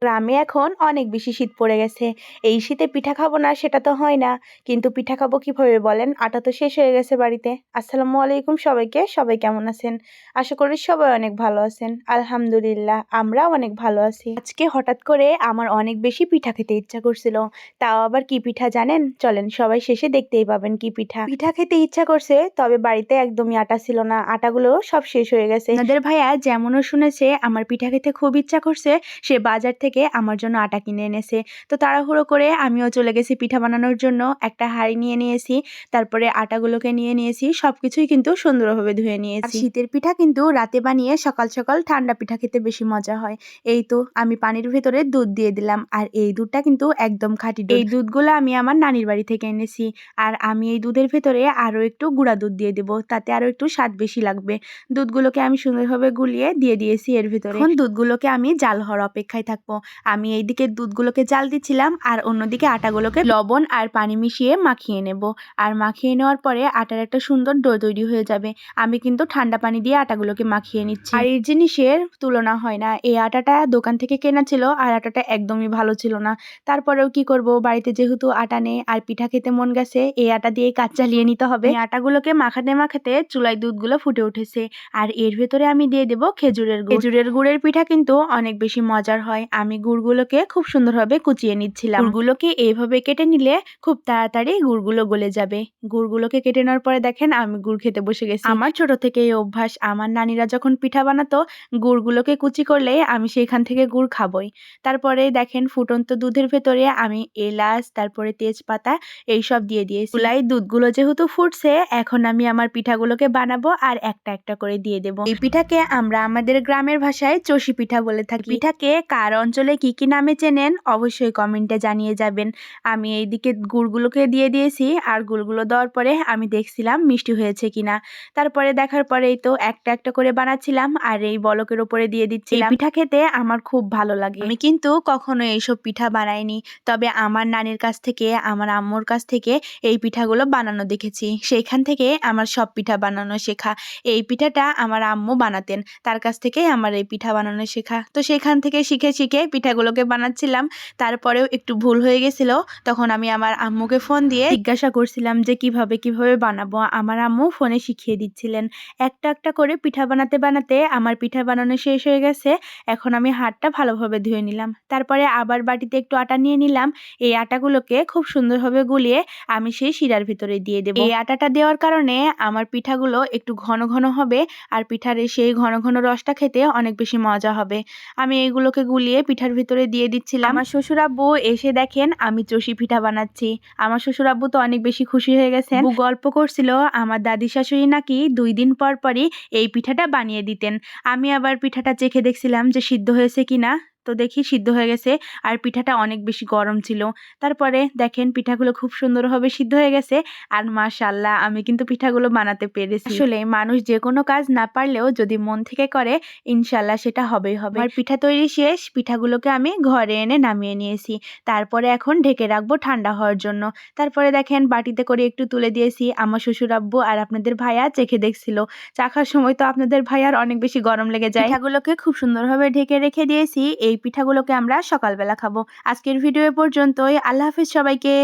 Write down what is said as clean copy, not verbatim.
গ্রামে এখন অনেক বেশি শীত পড়ে গেছে। এই শীতে পিঠা খাবো না সেটা তো হয় না। কিন্তু পিঠা খাবো কিভাবে বলেন? আটা তো শেষ হয়ে গেছে বাড়িতে। আসসালামু আলাইকুম সবাইকে। সবাই কেমন আছেন? আশা করি সবাই অনেক ভালো আছেন। আলহামদুলিল্লাহ আমরাও অনেক ভালো আছি। আজকে হঠাৎ করে আমার অনেক বেশি পিঠা খেতে ইচ্ছা করছিল। তাও আবার কি পিঠা জানেন? চলেন সবাই শেষে দেখতেই পাবেন কি পিঠা। পিঠা খেতে ইচ্ছা করছে, তবে বাড়িতে একদমই আটা ছিল না। আটাগুলো সব শেষ হয়ে গেছে। আপনাদের ভাইয়া যেমনও শুনেছে আমার পিঠা খেতে খুব ইচ্ছা করছে, সে বাজার থেকে আমার জন্য আটা কিনে এনেছে। তো তাড়াহুড়ো করে আমিও চলে গেছি পিঠা বানানোর জন্য। একটা হাঁড়ি নিয়ে নিয়েছি, তারপরে আটাগুলোকে নিয়ে নিয়েছি, সবকিছুই কিন্তু সুন্দরভাবে ধুয়ে নিয়েছি। শীতের পিঠা কিন্তু রাতে বানিয়ে সকাল সকাল ঠান্ডা পিঠা খেতে বেশি মজা হয়। এই তো আমি পানির ভেতরে দুধ দিয়ে দিলাম, আর এই দুধটা কিন্তু একদম খাঁটি দুধ। এই দুধগুলো আমি আমার নানির বাড়ি থেকে এনেছি, আর আমি এই দুধের ভেতরে আরো একটু গুঁড়া দুধ দিয়ে দেবো, তাতে আরো একটু স্বাদ বেশি লাগবে। দুধগুলোকে আমি সুন্দরভাবে গুলিয়ে দিয়ে দিয়েছি এর ভেতরে। এখন দুধগুলোকে আমি জাল হওয়ার অপেক্ষায় থাকবো। আমি এইদিকে দুধগুলোকে জাল দিচ্ছিলাম, আর অন্যদিকে আটাগুলোকে লবণ আর পানি মিশিয়ে মাখিয়ে নেব। আর মাখিয়ে নেওয়ার পরে আটার একটা সুন্দর ডো তৈরি হয়ে যাবে। আমি কিন্তু ঠান্ডা পানি দিয়ে আটাগুলোকে মাখিয়ে নিচ্ছি। আর এই জিনিসের তুলনা হয় না। এই আটাটা দোকান থেকে কেনা ছিল, আর আটাটা একদমই ভালো ছিল না। তারপরেও কি করব, বাড়িতে যেহেতু আটা নেই আর পিঠা খেতে মন গেছে, এই আটা দিয়ে কাজ চালিয়ে নিতে হবে। এই আটাগুলোকে মাখাতে মাখাতে চুলায় দুধগুলো ফুটে উঠেছে, আর এর ভেতরে আমি দিয়ে দেব খেজুরের গুড়। খেজুরের গুড়ের পিঠা কিন্তু অনেক বেশি মজার হয়। আমি গুড়গুলোকে খুব সুন্দরভাবে কুচিয়ে নিচ্ছিলাম। গুড়গুলোকে এইভাবে কেটে নিলে খুব তাড়াতাড়ি গুড়গুলো গলে যাবে। গুড়গুলোকে কেটে নেওয়ার পরে দেখেন আমি গুড় খেতে বসে গেছি। আমার ছোট থেকে এই অভ্যাস। আমার নানিরা যখন পিঠা বানাতো, গুড়গুলোকে কুচি করলে আমি সেইখান থেকে গুড় খাবই। তারপরে দেখেন ফুটন্ত দুধের ভেতরে আমি এলাচ, তারপরে তেজপাতা এইসব দিয়ে দিয়েছি। চুলায় দুধগুলো যেহেতু ফুটছে, এখন আমি আমার পিঠাগুলোকে বানাবো আর একটা একটা করে দিয়ে দেব। এই পিঠাকে আমরা আমাদের গ্রামের ভাষায় চষি পিঠা বলে থাকি। পিঠাকে কার অঞ্চলে কি কি নামে চেনেন অবশ্যই কমেন্টে জানিয়ে যাবেন। আমি এইদিকে গুড়গুলোকে দিয়ে দিয়েছি, আর গুড়গুলো দেওয়ার পরে আমি দেখছিলাম মিষ্টি হয়েছে কিনা। তারপরে দেখার পরেই তো একটা একটা করে বানাচ্ছিলাম, আর এই বলকের উপরে দিয়ে দিচ্ছিলাম। এই পিঠা খেতে আমার খুব ভালো লাগে। আমি কিন্তু কখনো এইসব পিঠা বানাইনি, তবে আমার নানির কাছ থেকে, আমার আম্মুর কাছ থেকে এই পিঠাগুলো বানানো দেখেছি। সেইখান থেকে আমার সব পিঠা বানানো শেখা। এই পিঠাটা আমার আম্মু বানাতেন, তার কাছ থেকেই আমার এই পিঠা বানানো শেখা। তো সেখান থেকে শিখে শিখে পিঠাগুলোকে বানাচ্ছিলাম। তারপরেও একটু ভুল হয়ে গেছিল, তখন আমি আমার আম্মুকে ফোন দিয়ে জিজ্ঞাসা করছিলাম যে কিভাবে কিভাবে বানাবো। আমার আম্মু ফোনে শিখিয়ে দিচ্ছিলেন। একটা একটা করে পিঠা বানাতে বানাতে আমার পিঠা বানানো শেষ হয়ে গেছে। এখন আমি হাতটা ভালোভাবে ধুয়ে নিলাম, তারপরে আবার বাটিতে একটু আটা নিয়ে নিলাম। এই আটাগুলোকে খুব সুন্দরভাবে গুলিয়ে আমি সেই শিরার ভিতরে দিয়ে দেবো। এই আটাটা দেওয়ার কারণে আমার পিঠাগুলো একটু ঘন ঘন হবে, আর পিঠার সেই ঘন ঘন রসটা খেতে অনেক বেশি মজা হবে। আমি এইগুলোকে গুলিয়ে পিঠার ভিতরে দিয়ে দিচ্ছিলাম। আমার শ্বশুর আব্বু এসে দেখেন আমি চষি পিঠা বানাচ্ছি। আমার শ্বশুর আব্বু তো অনেক বেশি খুশি হয়ে গেছেন। গল্প করছিল আমার দাদি শাশুড়ি নাকি 2 দিন পর পরই এই পিঠাটা বানিয়ে দিতেন। আমি আবার পিঠাটা চেখে দেখছিলাম যে সিদ্ধ হয়েছে কিনা। তো দেখি সিদ্ধ হয়ে গেছে, আর পিঠাটা অনেক বেশি গরম ছিল। তারপরে দেখেন পিঠাগুলো খুব সুন্দরভাবে সিদ্ধ হয়ে গেছে, আর মাশাআল্লাহ আমি কিন্তু পিঠাগুলো বানাতে পেরেছি। আসলে মানুষ যে কোনো কাজ না পারলেও যদি মন থেকে করে, ইনশাআল্লাহ সেটা হবেই হবে। আর পিঠা তৈরি শেষ, পিঠাগুলোকে আমি ঘরে এনে নামিয়ে নিয়েছি। তারপরে এখন ঢেকে রাখবো ঠান্ডা হওয়ার জন্য। তারপরে দেখেন বাটিতে করে একটু তুলে দিয়েছি। আমার শ্বশুর আব্বু আর আপনাদের ভাইয়া চেখে দেখছিল। চাখার সময় তো আপনাদের ভাইয়ার অনেক বেশি গরম লেগে যায়। পিঠাগুলোকে খুব সুন্দরভাবে ঢেকে রেখে দিয়েছি। এই পিঠাগুলোকে আমরা সকালবেলা খাবো। আজকের ভিডিও পর্যন্তই। আল্লাহ হাফেজ সবাইকে।